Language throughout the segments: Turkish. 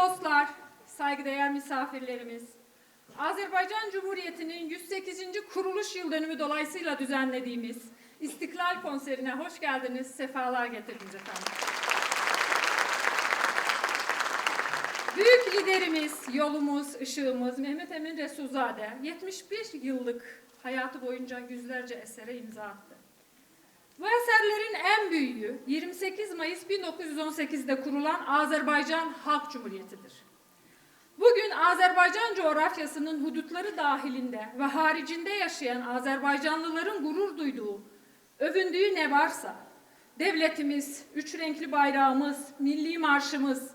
dostlar, saygıdeğer misafirlerimiz, Azerbaycan Cumhuriyeti'nin 108. kuruluş yıl dönümü dolayısıyla düzenlediğimiz İstiklal Konseri'ne hoş geldiniz, sefalar getirdiniz efendim. Büyük liderimiz, yolumuz, ışığımız Mehmet Emin Resulzade 71 yıllık hayatı boyunca yüzlerce esere imza attı. Bu eserlerin en büyüğü 28 Mayıs 1918'de kurulan Azerbaycan Halk Cumhuriyeti'dir. Bugün Azerbaycan coğrafyasının hudutları dahilinde ve haricinde yaşayan Azerbaycanlıların gurur duyduğu, övündüğü ne varsa, devletimiz, üç renkli bayrağımız, milli marşımız,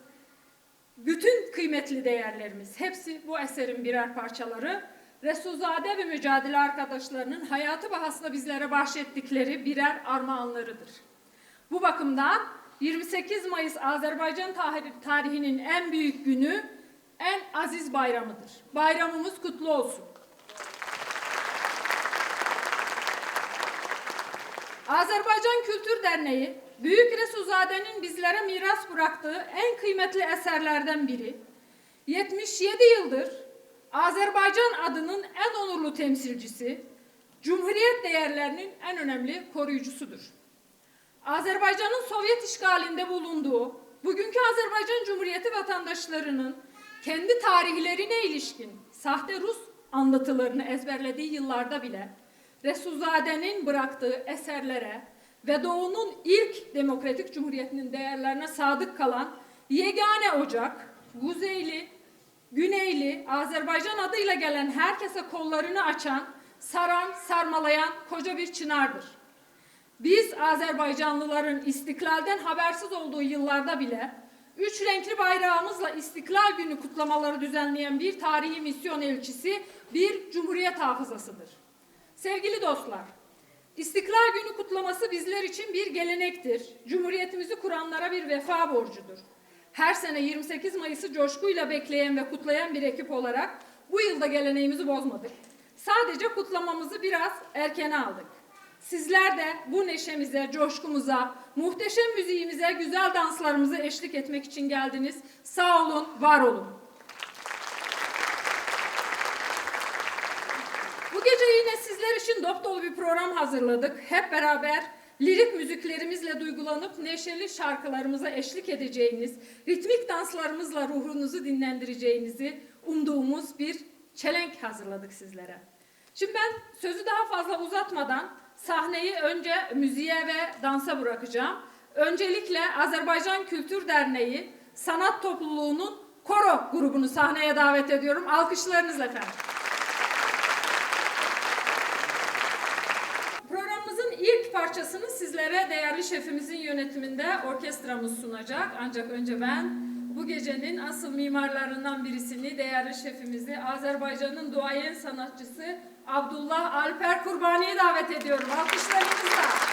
bütün kıymetli değerlerimiz, hepsi bu eserin birer parçaları, Resulzade ve mücadele arkadaşlarının hayatı bahasına bizlere bahşettikleri birer armağanlarıdır. Bu bakımdan 28 Mayıs Azerbaycan tarihinin en büyük günü, en aziz bayramıdır. Bayramımız kutlu olsun. Azerbaycan Kültür Derneği, Büyük Resulzade'nin bizlere miras bıraktığı en kıymetli eserlerden biri. 77 yıldır Azerbaycan adının en onurlu temsilcisi, Cumhuriyet değerlerinin en önemli koruyucusudur. Azerbaycan'ın Sovyet işgalinde bulunduğu, bugünkü Azerbaycan Cumhuriyeti vatandaşlarının kendi tarihlerine ilişkin sahte Rus anlatılarını ezberlediği yıllarda bile Resulzade'nin bıraktığı eserlere ve Doğu'nun ilk demokratik cumhuriyetinin değerlerine sadık kalan yegane ocak, Kuzeyli, Güneyli, Azerbaycan adıyla gelen herkese kollarını açan, saran, sarmalayan koca bir çınardır. Biz Azerbaycanlıların istiklalden habersiz olduğu yıllarda bile üç renkli bayrağımızla İstiklal Günü kutlamaları düzenleyen bir tarihi misyon elçisi, bir cumhuriyet hafızasıdır. Sevgili dostlar, İstiklal Günü kutlaması bizler için bir gelenektir. Cumhuriyetimizi kuranlara bir vefa borcudur. Her sene 28 Mayıs'ı coşkuyla bekleyen ve kutlayan bir ekip olarak bu yılda geleneğimizi bozmadık. Sadece kutlamamızı biraz erkene aldık. Sizler de bu neşemize, coşkumuza, muhteşem müziğimize, güzel danslarımıza eşlik etmek için geldiniz. Sağ olun, var olun. Bu gece yine sizler için dop dolu bir program hazırladık. Hep beraber lirik müziklerimizle duygulanıp neşeli şarkılarımıza eşlik edeceğiniz, ritmik danslarımızla ruhunuzu dinlendireceğinizi umduğumuz bir çelenk hazırladık sizlere. Şimdi ben sözü daha fazla uzatmadan sahneyi önce müziğe ve dansa bırakacağım. Öncelikle Azerbaycan Kültür Derneği Sanat Topluluğu'nun koro grubunu sahneye davet ediyorum. Alkışlarınızla efendim. Programımızın ilk parçasını sizlere değerli şefimizin yönetiminde orkestramız sunacak. Ancak önce ben bu gecenin asıl mimarlarından birisini, değerli şefimizi, Azerbaycan'ın duayen sanatçısı Abdullah Alper Kurbani'yi davet ediyorum. Alkışlarınızla.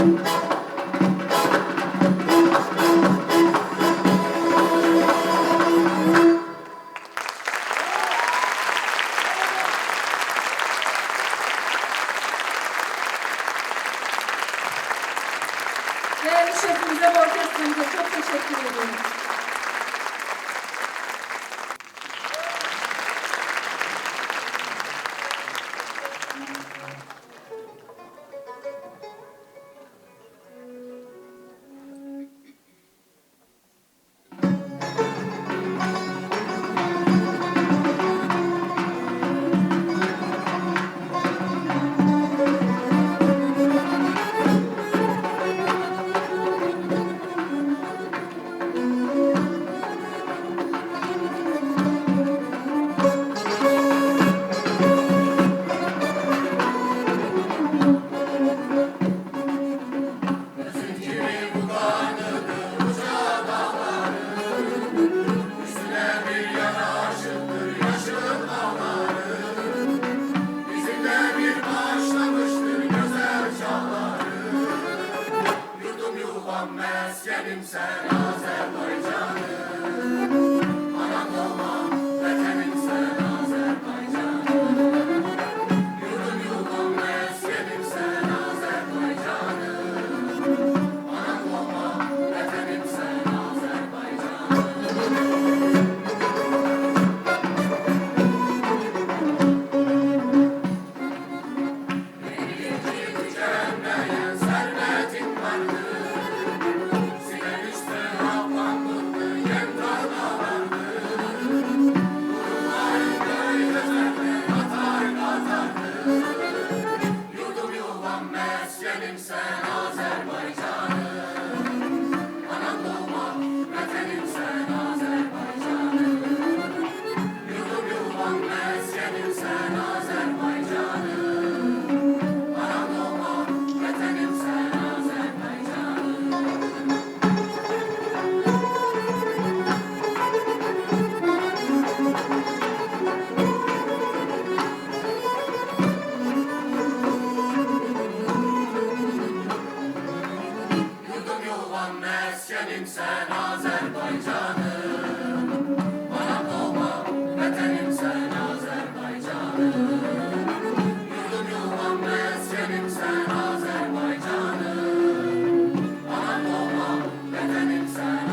Değerli şefimize ve orkestramıza çok teşekkür ediyorum. Meskenim sen Azerbaycanım, anam olmam vatanım sen Azerbaycanım. Yurdum yuvam meskenim sen Azerbaycanım, anam olmam vatanım sen Azerbaycanım. Beni tükenmeyen servetin vardır. Meskenim sen Azerbaycanım, anam doğma vatanım sen Azerbaycanım. Yurdum yuvam meskenim sen Azerbaycanım, anam doğma vatanım sen Azerbaycanım. Meskenim sen Azerbaycanım, anam doğma vatanım sen Azerbaycanım. Yurdum yuvam meskenim sen Azerbaycanım, anam doğma vatanım sen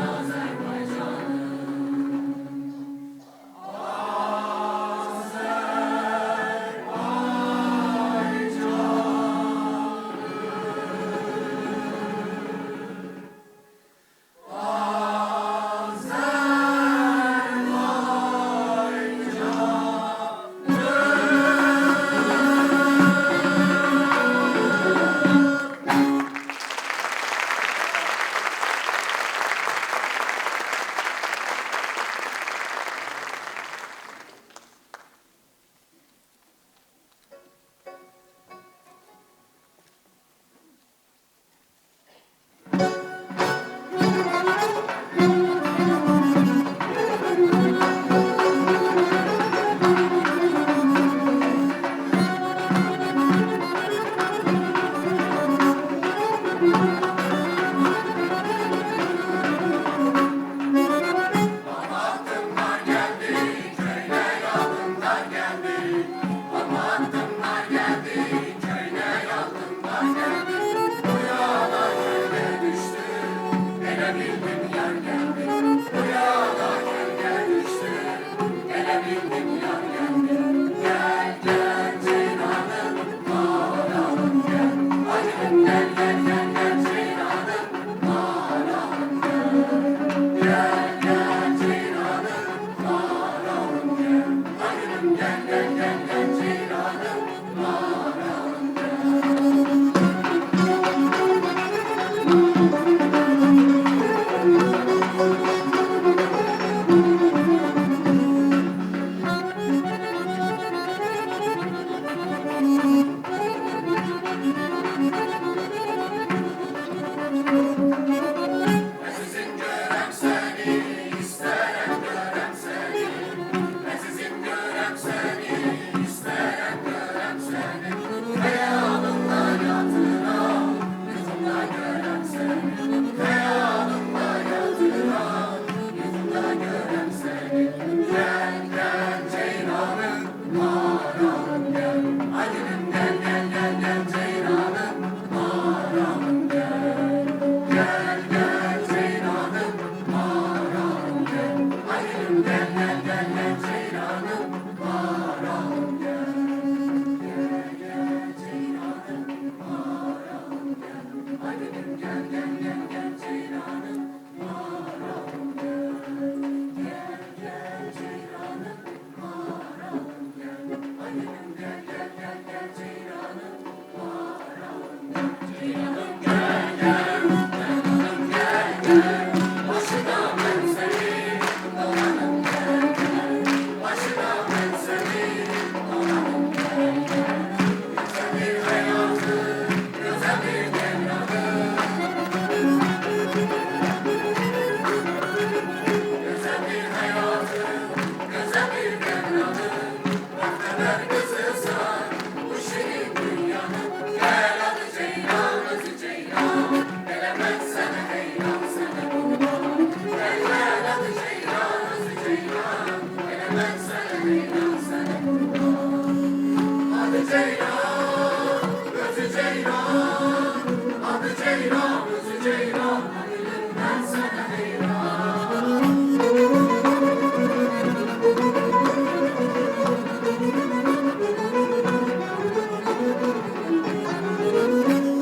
ceylan, özü ceylan, gülüm ben sana heyran.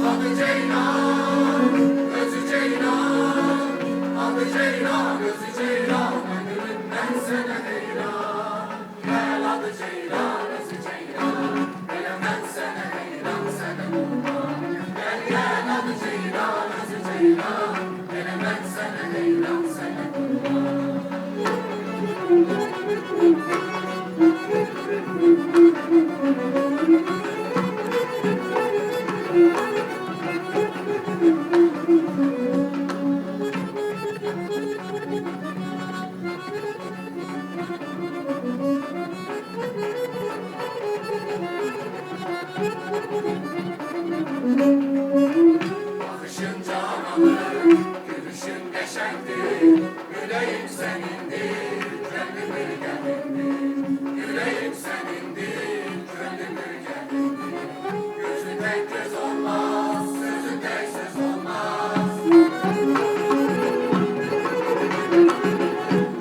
Adı ceylan, özü ceylan, adı ceylan, özü ceylan, gülüm ben sana heyran. Gel adı ceylan, özü ceylan, gel ben sana heyran, sana kurban. Gel gel adı ceylan, özü ceylan, gel ben sana heyran, sana kurban. Bakışın canalı, gülüşün neşendir, yüreğim senindir, gönlüm bir gelindir. Yüreğim senindir, gönlüm bir gelindir. Gözü tek göz olmaz, sözü tek söz olmaz.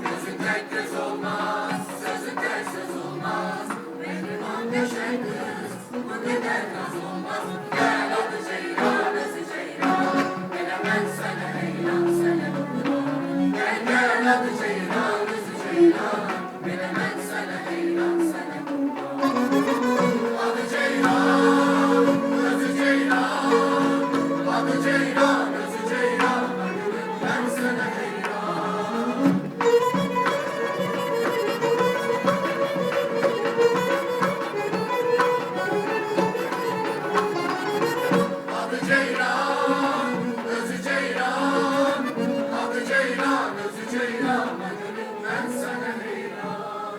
Gözü tek göz olmaz, sözü tek söz olmaz. Benim anneşe kız, bu kadar naz olmaz. Gel adı ceylan, özü ceylan, gel ben sana heyran, sana kurban. Gel gel adı ceylan, özü ceylan, gel ben sana heyran, sana kurban. Adı ceylan, özü ceylan, adı ceylan, özü ceylan, gülüm ben sana heyran. Adı ceylan, özü ceylan, adı ceylan, özü ceylan, gülüm ben sana heyran.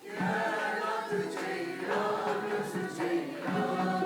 Gel adı ceylan, özü ceylan.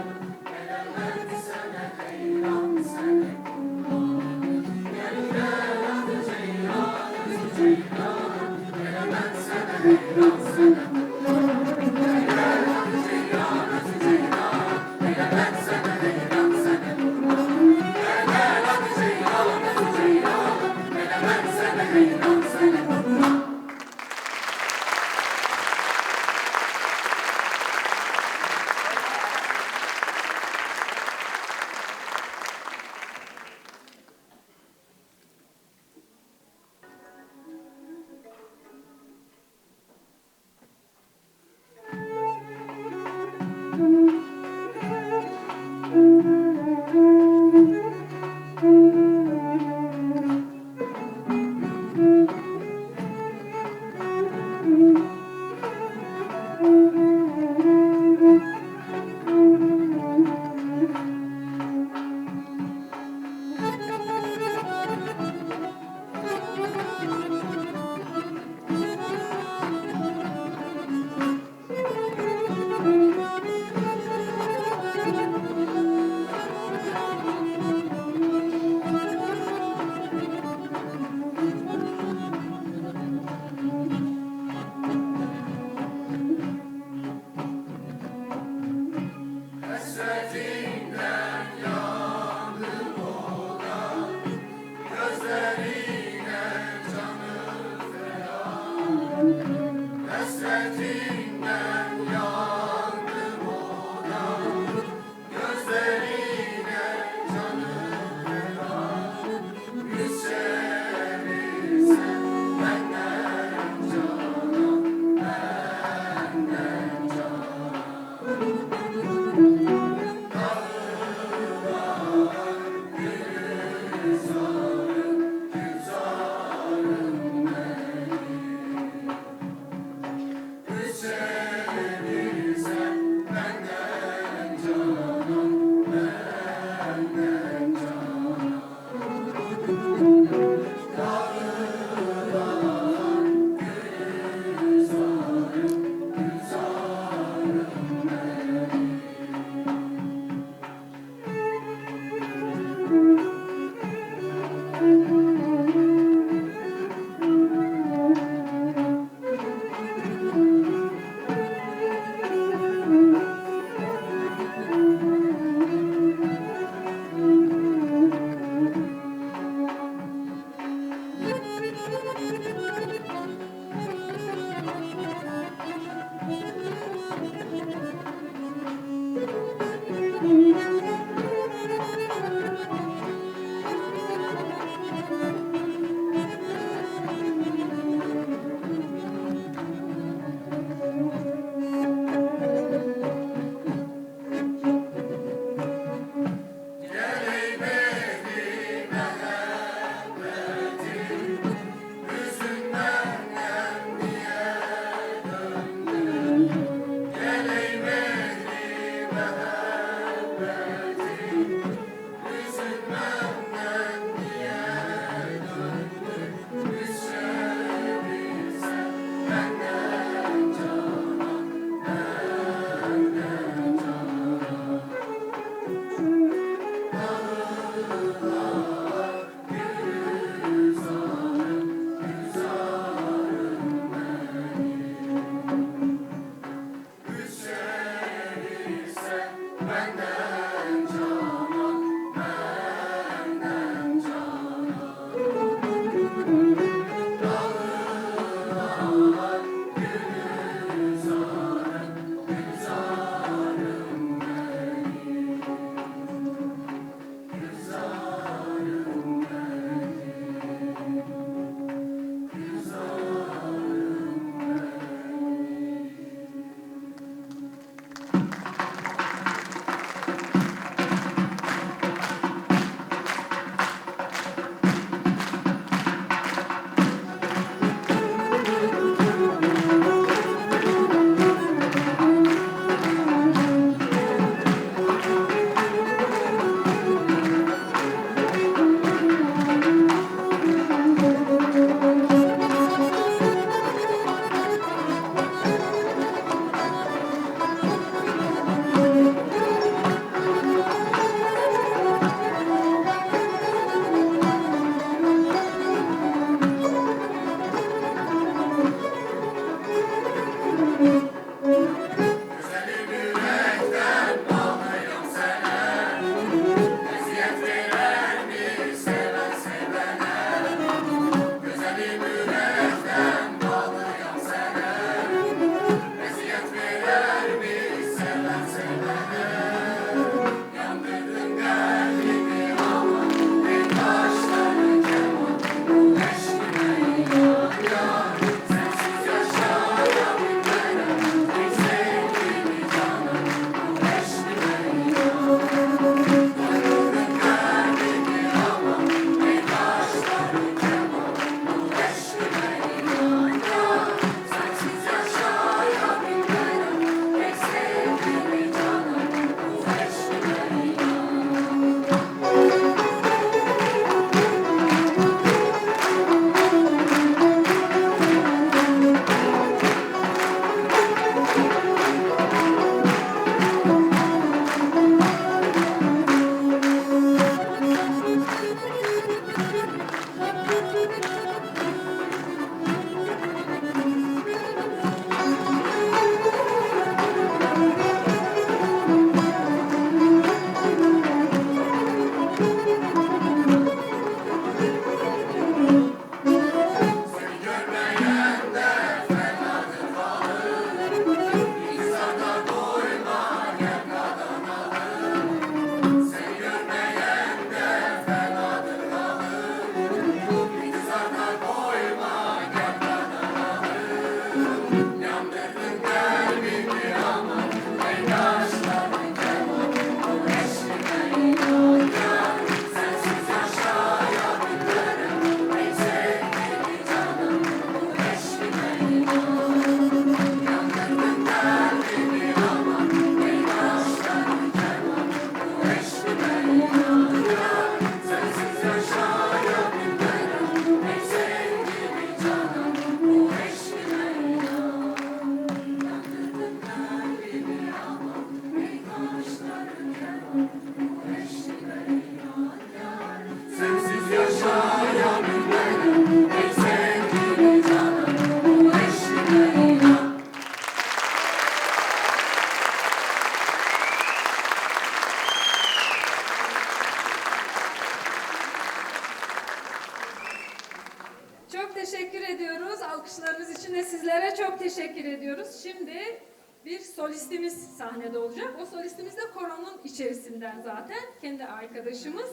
teşekkür ediyoruz. Alkışlarınız için de sizlere çok teşekkür ediyoruz. Şimdi bir solistimiz sahnede olacak. O solistimiz de koronun içerisinden zaten. Kendi arkadaşımız.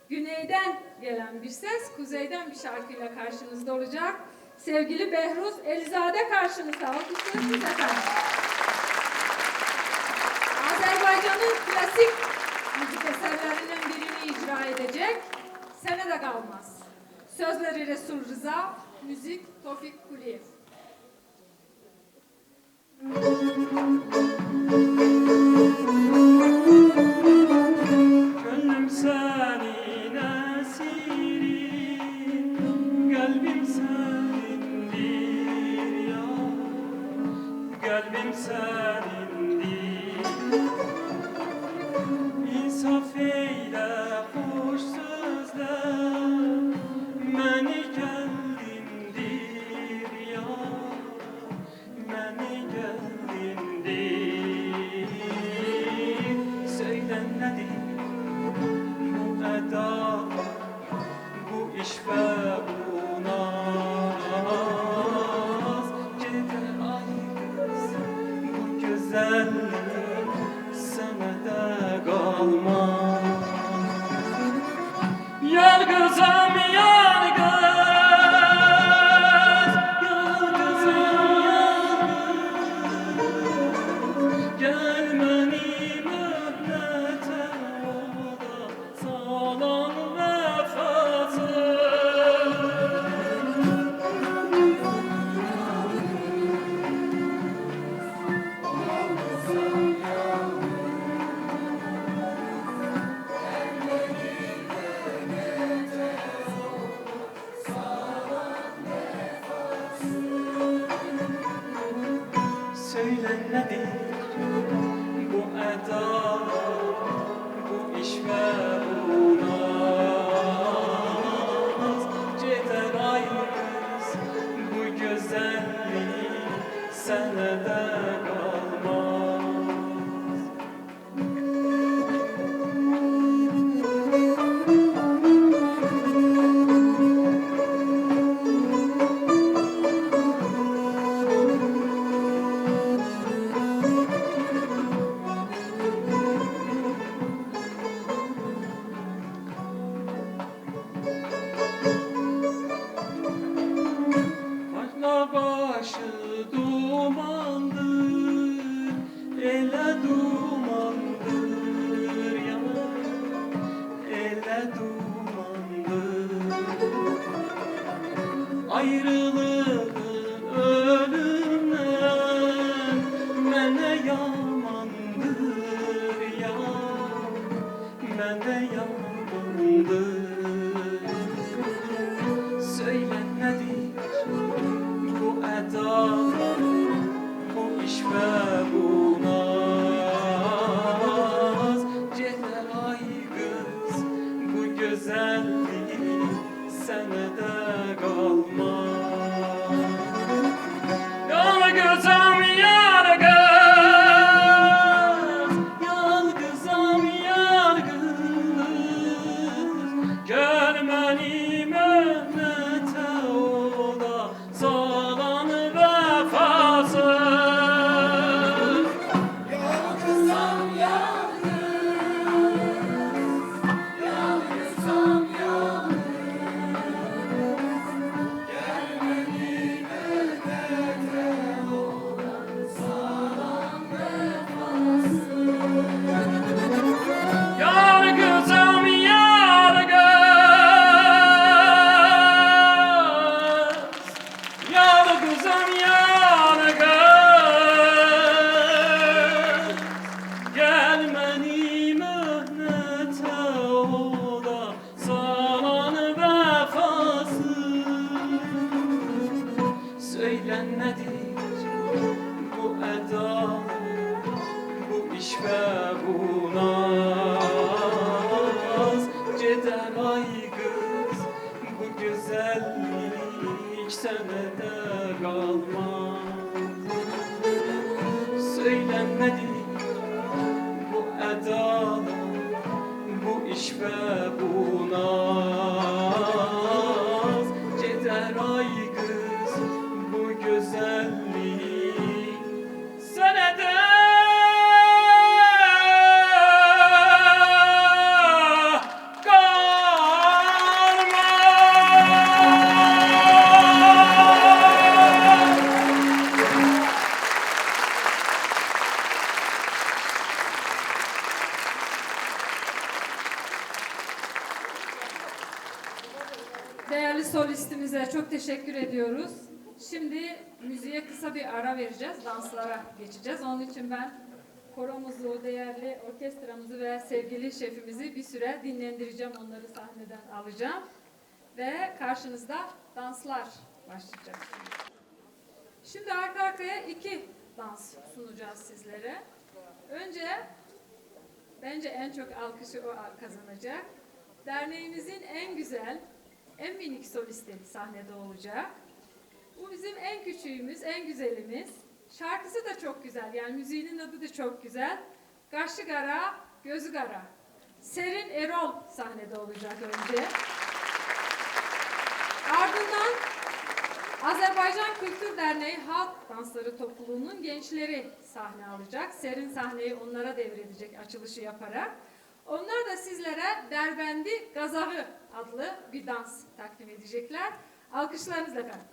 Güneyden gelen bir ses, kuzeyden bir şarkıyla karşınızda olacak. Sevgili Behruz Elizade karşınızda. Alkışlarınız efendim. Azerbaycan'ın klasik müzik eserlerinden birini icra edecek. Sene de kalmaz. Sözleri Resul Rıza, müzik Tofik Kuliyev. Müzik kalmaz. Yalgızım yalgız, yalgızım yalgız. Gelmeni mühnete oda salan söyle nedir bu eda, bu iş ve bu naz? Ceder ayrız bu güzellik senede kalmaz. Başla başı dumandır, ele dumandır ya, ele dumandır. Ayrılığın ölümden mene yamandır ya, mene yamandır. Söyle nedir bu eda, bu iş ve bu naz? Ceder ay kız bu güzellik senede kalmaz. Yalgızım yalgız, yalgızım yalgız. Gelmeni mühnete oda salan vefasız. Yalgızım yalgız, yalgızım yalgız. Gelmeni mühnete olan salan vefasız. Yalgızım yalgız, yalgızım yalgız. Gelmeni mühnete oda salan vefasız. Söyle nedir bu eda, bu iş ve bu naz? Ceder ay kız bu güzellik senede kalmaz. Söyle nedir bu eda, bu iş ve bu naz? Ceder ay kız bu güzellik senede kalmaz. Değerli solistimize çok teşekkür ediyoruz. Şimdi müziğe kısa bir ara vereceğiz, danslara geçeceğiz. Onun için ben koromuzu, değerli orkestramızı ve sevgili şefimizi bir süre dinlendireceğim, onları sahneden alacağım. Ve karşınızda danslar başlayacak. Şimdi arka arkaya 2 dans sunacağız sizlere. Önce, bence en çok alkışı o kazanacak. Derneğimizin en güzel, en minik solisti sahnede olacak. Bu bizim en küçüğümüz, en güzelimiz. Şarkısı da çok güzel, yani müziğinin adı da çok güzel. Kaşı Kara, Gözü Kara. Serin Erol sahnede olacak önce. Ardından Azerbaycan Kültür Derneği Halk Dansları Topluluğu'nun gençleri sahne alacak. Serin sahneyi onlara devredecek açılışı yaparak. Onlar da sizlere Derbendi Gazağı adlı bir dans takdim edecekler. Alkışlarınızla efendim.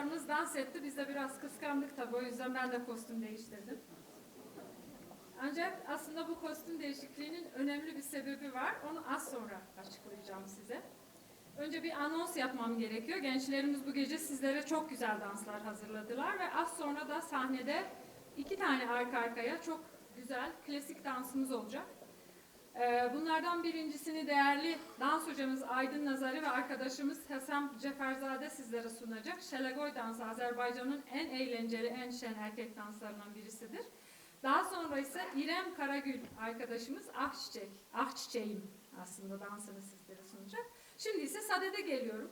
danslarımız dans etti. Biz de biraz kıskandık tabii. O yüzden ben de kostüm değiştirdim. Ancak aslında bu kostüm değişikliğinin önemli bir sebebi var. Onu az sonra açıklayacağım size. Önce bir anons yapmam gerekiyor. Gençlerimiz bu gece sizlere çok güzel danslar hazırladılar ve az sonra da sahnede 2 tane arka arkaya çok güzel klasik dansımız olacak. Bunlardan birincisini değerli dans hocamız Aydın Nazari ve arkadaşımız Hasan Ceferzade sizlere sunacak. Şelegoy dansı Azerbaycan'ın en eğlenceli, en şen erkek danslarından birisidir. Daha sonra ise İrem Karagül arkadaşımız Ah Çiçeğim aslında dansını sizlere sunacak. Şimdi ise sadede geliyorum.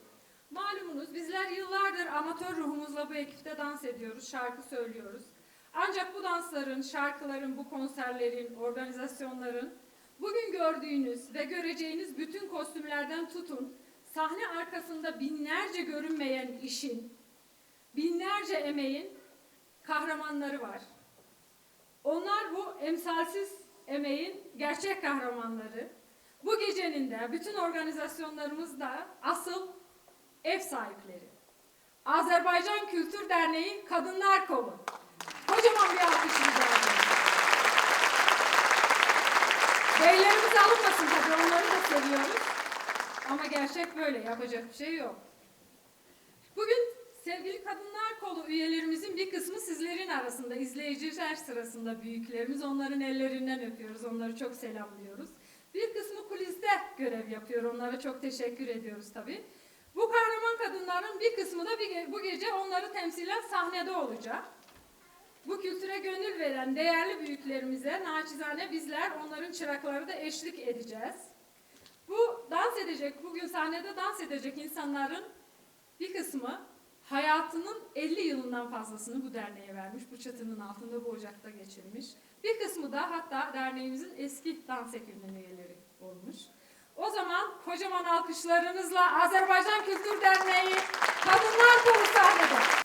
Malumunuz bizler yıllardır amatör ruhumuzla bu ekipte dans ediyoruz, şarkı söylüyoruz. Ancak bu dansların, şarkıların, bu konserlerin, organizasyonların, bugün gördüğünüz ve göreceğiniz bütün kostümlerden tutun, sahne arkasında binlerce görünmeyen işin, binlerce emeğin kahramanları var. Onlar bu emsalsiz emeğin gerçek kahramanları. Bu gecenin de bütün organizasyonlarımızda asıl ev sahipleri. Azerbaycan Kültür Derneği Kadınlar Kolu. Kocaman bir alkış rica ederim. Beylerimiz alınmasın tabii, onları da seviyoruz. Ama gerçek böyle, yapacak bir şey yok. Bugün sevgili Kadınlar Kolu üyelerimizin bir kısmı sizlerin arasında, izleyiciler sırasında büyüklerimiz. Onların ellerinden öpüyoruz, onları çok selamlıyoruz. Bir kısmı kuliste görev yapıyor, onlara çok teşekkür ediyoruz tabii. Bu kahraman kadınların bir kısmı da bu gece onları temsilen sahnede olacak. Bu kültüre gönül veren değerli büyüklerimize naçizane bizler onların çırakları da eşlik edeceğiz. Bu dans edecek, bugün sahnede dans edecek insanların bir kısmı hayatının 50 yılından fazlasını bu derneğe vermiş, bu çatının altında, bu ocakta geçirmiş. Bir kısmı da hatta derneğimizin eski dans ekibinin üyeleri olmuş. O zaman kocaman alkışlarınızla Azerbaycan Kültür Derneği Kadınlar Kolu sahnede.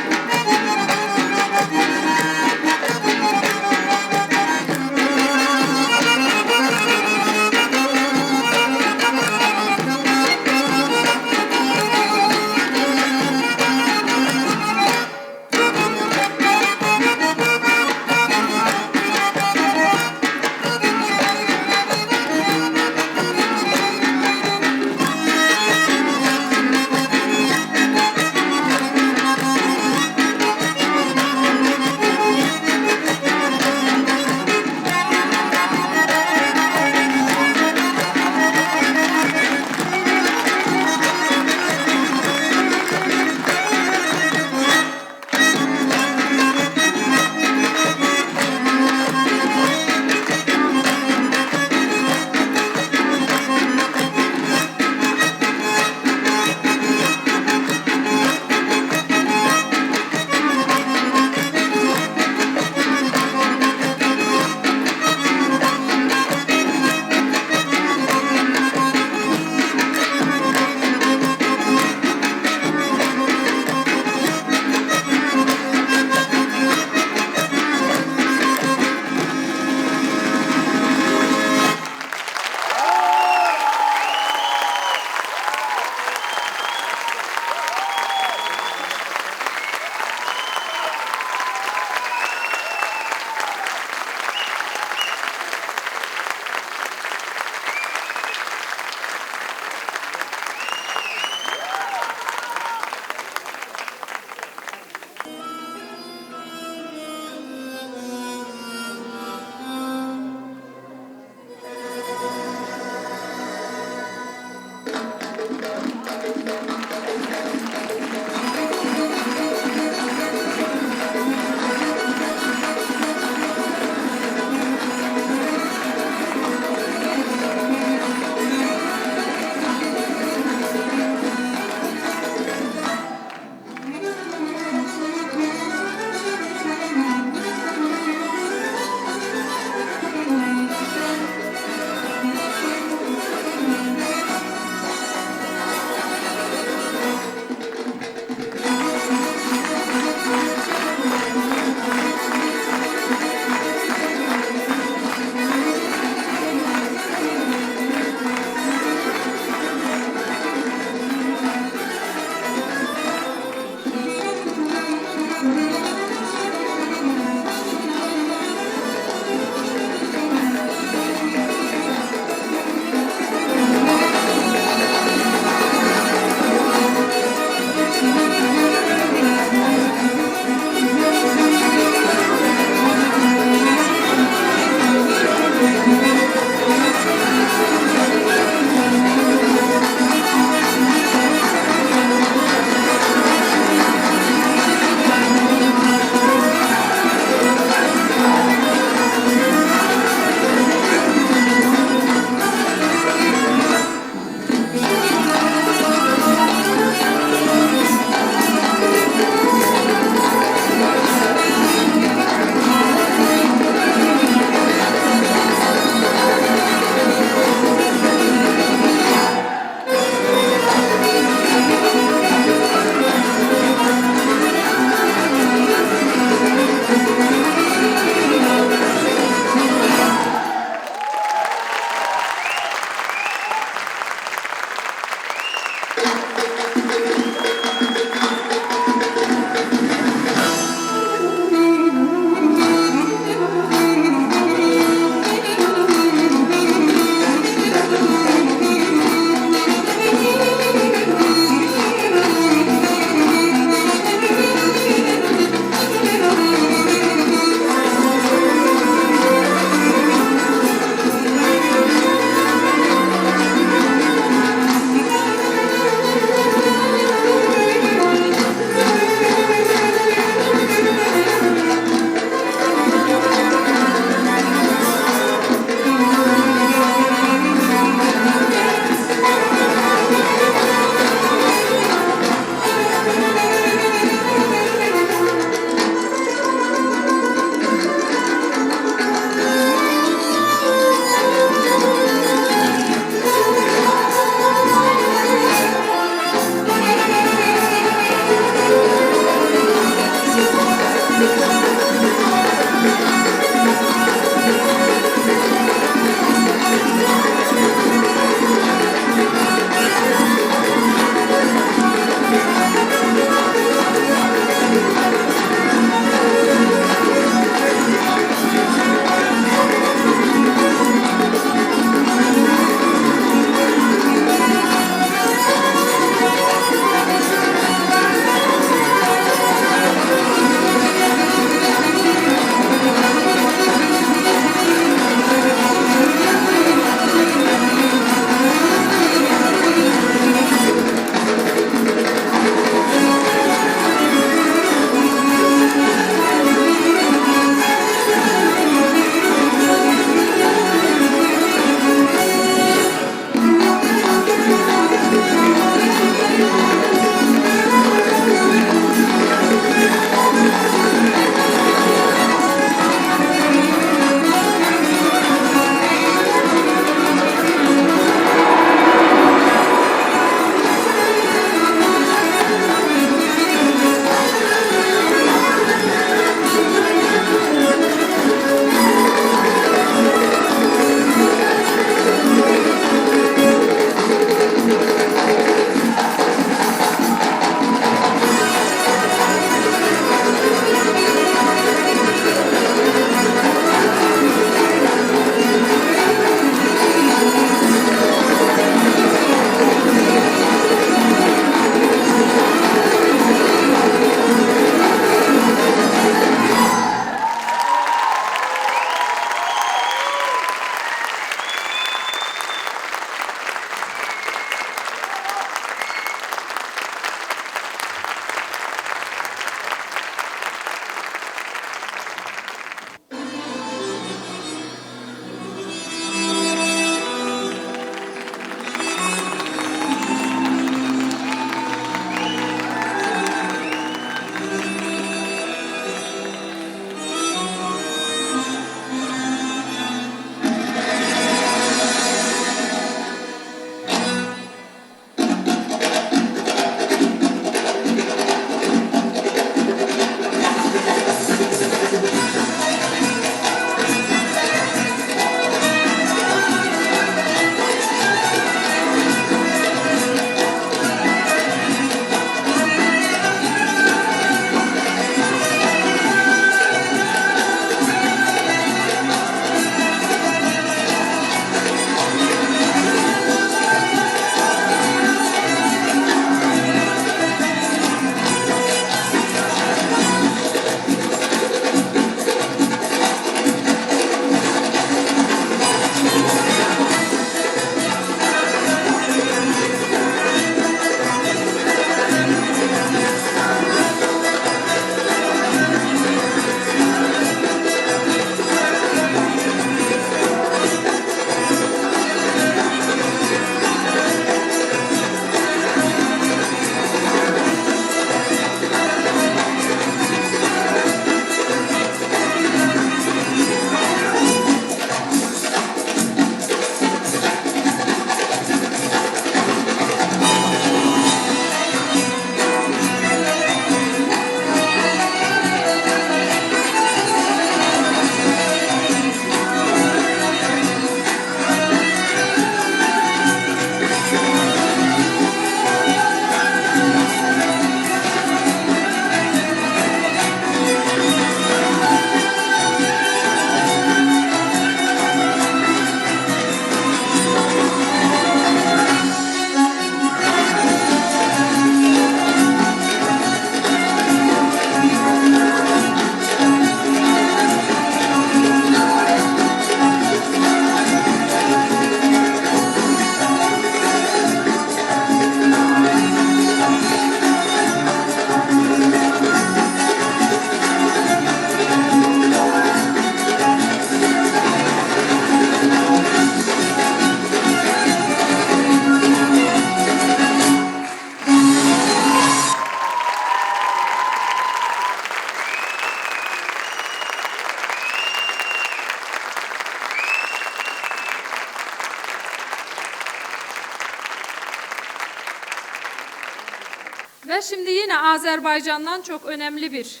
Ve şimdi yine Azerbaycan'dan çok önemli bir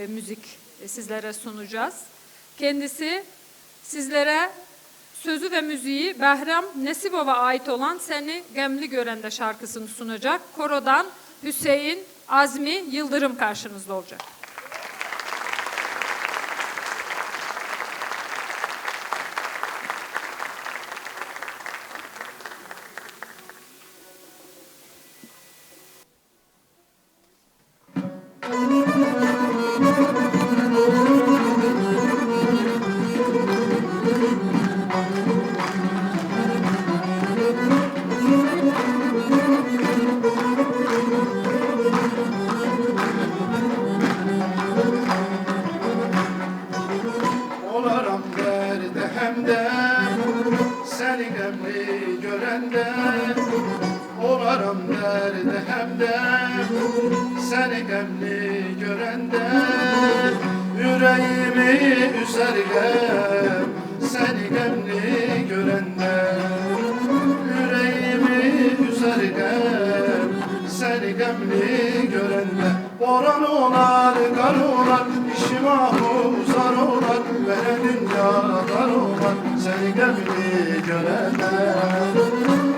müzik sizlere sunacağız. Kendisi sizlere sözü ve müziği Behram Nesibov'a ait olan Seni Gemli Görende şarkısını sunacak. Korodan Hüseyin Azmi Yıldırım karşınızda olacak. Olaram derde hemde seni gemli görende. Olaram derde hemde seni gemli görende. Yüreğimi üzergem seni gemli görende. Yüreğimi üzergem seni gemli görende. Boran olar, kar olar, işim ahuzar olar, bana dünya dar olar, seni gemli görende.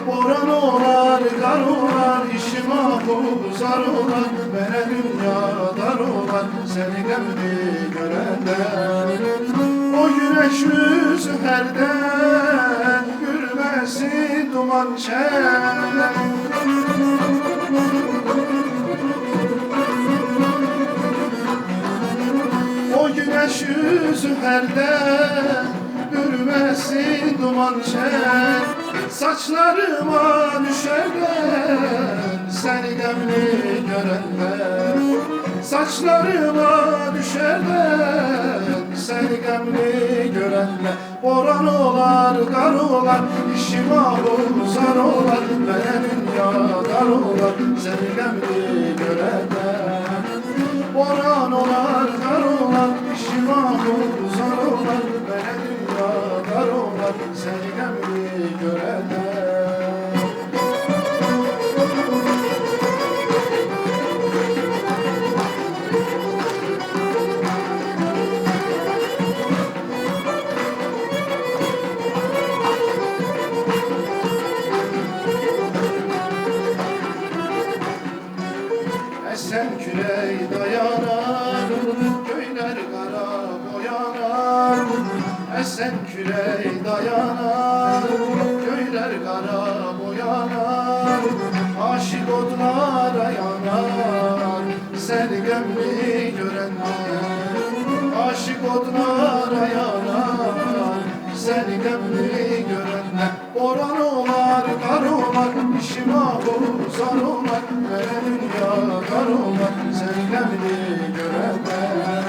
Boran olar, kar olar, işim ahuzar olar, bana dünya dar olar, seni gemli görende. O güneş yüzü herden gülmesi duman çel. O güneş yüzü herden bürümesin duman şer. Saçlarıma düşerden seni gemli görenden. Saçlarıma düşerden seni gemli görenden. Boran olar, kar olar, işim ahuzar olar, bana dünya dar olar, seni gemli görenden. Boran olar, kar olar, işim ahuzar olar, bana dünya dar olar, seni gemli görenden. Esen kürey dayanar, köyler kara boyanar. Esen kürey dayanar, köyler kara boyanar. Aşık otlara yanar, seni gemli görenler. Aşık otlara yanar, seni gemli görenler. Boran olar, kar olar, işim ahuzar olar, bana dünya dar olar, seni gemli görenler.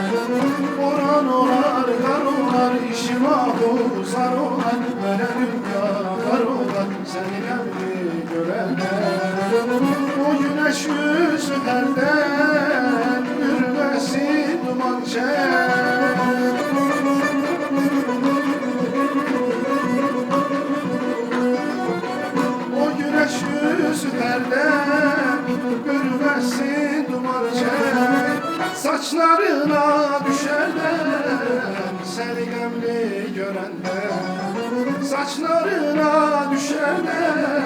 Boran olar, kar olar, işim ahuzar olar, bana dünya dar olar, seni gemli görenler. O güneş yüzü herden gülmesi duman çel. O güneş yüzü terden gülmesin duman çel. Saçlarına düşerden seni gemli görenden. Saçlarına düşerden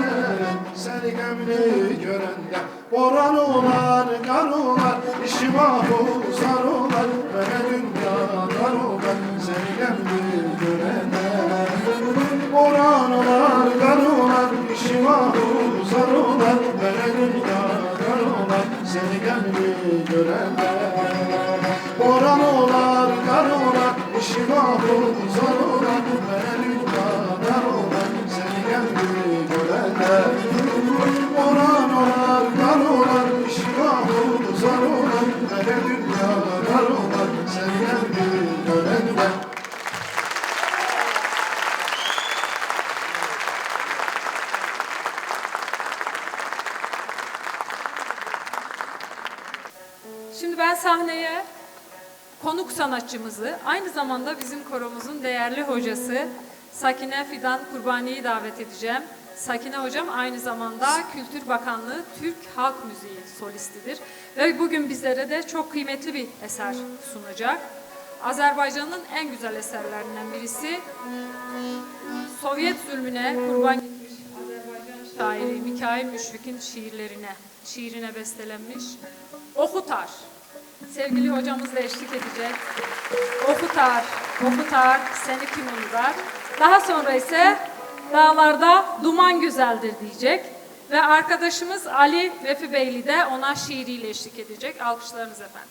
seni gemli görenden. Boran olar, kar olar, işim ahuzar olar, bana dünya dar olar, seni gemli görenden. Boran olar, kar olar, işim ahuzar olar, bana dünya dar olar, seni gemli görenden. Boran olar, kar olar, işim ahuzar olar, bana dünya dar olar, seni gemli görenden. Boran olar, kar olar, işim ahuzar olar, bana dünya dar olar, seni gemli görenden. Şimdi ben sahneye konuk sanatçımızı, aynı zamanda bizim koromuzun değerli hocası Sakine Fidan Kurbani'yi davet edeceğim. Sakine Hocam aynı zamanda Kültür Bakanlığı Türk Halk Müziği solistidir. Ve bugün bizlere de çok kıymetli bir eser sunacak. Azerbaycan'ın en güzel eserlerinden birisi, Sovyet zulmüne kurban gitmiş Azerbaycan şairi Mikail Müşfik'in şiirine bestelenmiş Okutar. Sevgili hocamız da eşlik edecek. Okutar, okutar, seni kim unutar? Daha sonra ise dağlarda duman güzeldir diyecek. Ve arkadaşımız Ali Vefi Beyli de ona şiiriyle eşlik edecek. Alkışlarınız efendim.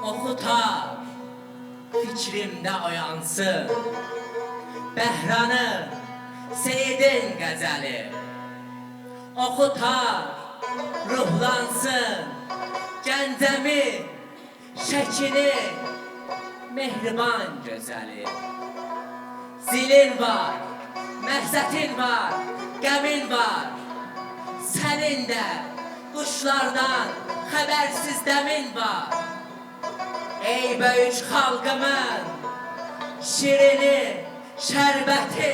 Okutar, fikrimdə oyansın Bəhranı, Seyidin qəzəli Okutar, ruhlansın Gəncəmi, şəkili Mehriban gözəli Zilin var, məhzətin var, qəmin var Sənin də quşlardan xəbərsiz dəmin var Ey böyük xalqımın şirini, şərbəti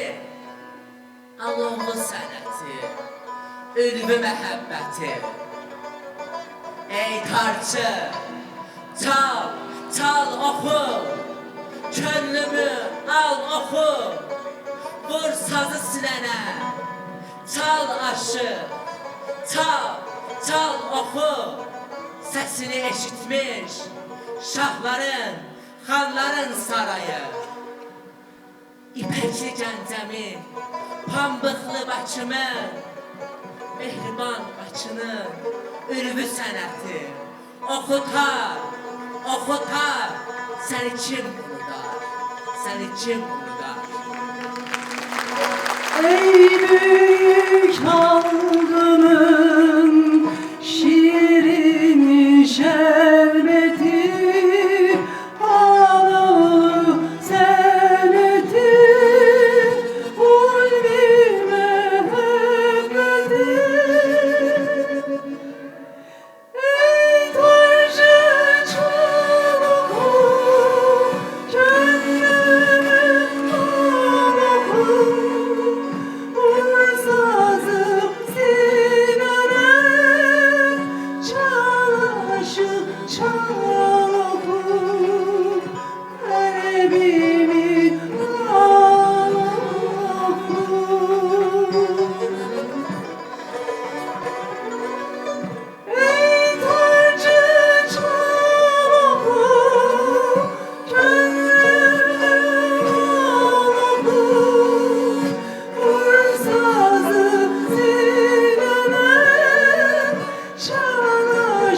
Alovlu sənəti, ülvü məhəbbəti Ey tarçı, çal, çal oxu Könlümü al oxu Vur sazı sinənə Çal aşıq, çal, çal oxu Səsini eşitmiş Şahların, xanların sarayı İpəkli Gəncəmin, pambıqlı Bakımın Mehriban Bakının ülvü sənəti Okutar, okutar Səni kim unudar, səni kim unudar Ey büyük halkımın şirin şerbeti Alı seneti ulvi mehbeti Ey tarcı çal oku Gönlümü al oku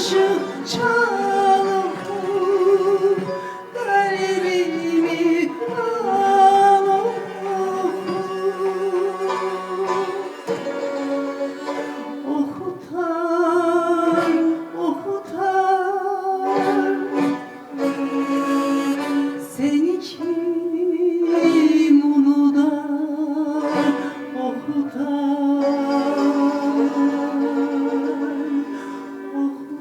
ışık çalıp kalbimi alıp okutar, okutar seni kim unutar, okutar, okutar.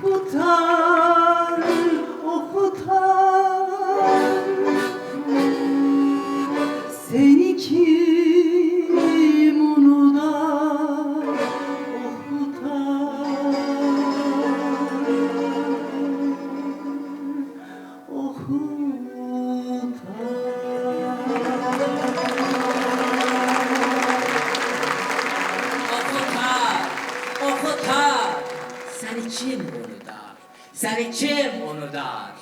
Okutar, okutar seni kim unutar, okutar, okutar. Okutar. Seni kim unudar? Seni kim unudar?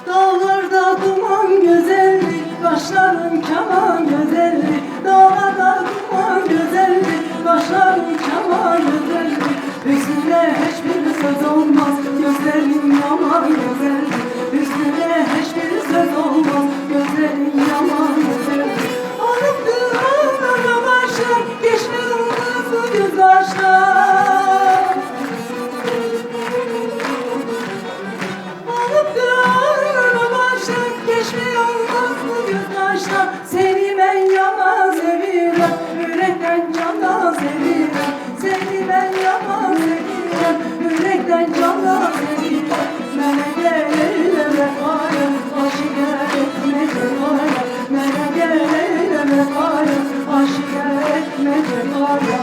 Dağlarda duman güzellik, kaşların keman güzellik. Dağlarda duman güzellik, kaşların keman güzellik. Hüsnüne hiçbir söz olmaz, gözlerin yaman güzellik. Hüsnüne hiçbir söz olmaz, gözlerin yaman güzellik. Alıp ağlama başlar, geçme olmaz bu gözyaşlar. Alıp ağlama başlar, geçme olmaz bu gözyaşlar. Seni ben yaman seviyorum, yürekten candan seviyorum. Seni ben yaman seviyorum, yürekten candan seviyorum. Mene gelme fayda, aşık etme fayda. Mene gelme fayda, aşık etme fayda.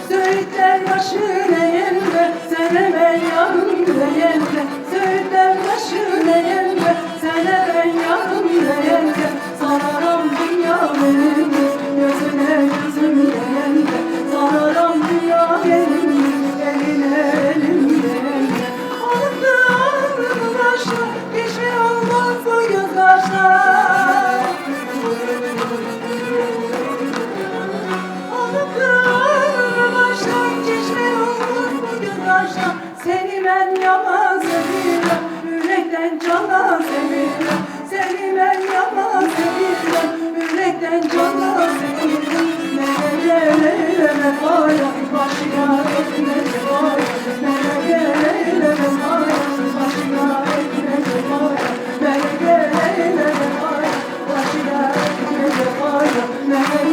Söğütler başına yenme, sen hemen yanımda yenme. Söğütler başına yenme, sen hemen yanımda yenme. Sanaram dünya benim, gözüne gözümle yenme. Sanaram dünya benim, eline elimle yenme. Alıp ağlımı başla, geçme olmaz bu gözyaşlar. Alıp ağlımı başla, geçme olmaz bu gözyaşlar. Seni ben yaman seviyorum, yürekten candan seviyorum. Seni ben yaman seviyorum, yürekten candan seviyorum. Mene gelme fayda, başına etme fayda. Mene gelme fayda, başına etme fayda. Mene gelme fayda, başına etme fayda. Mene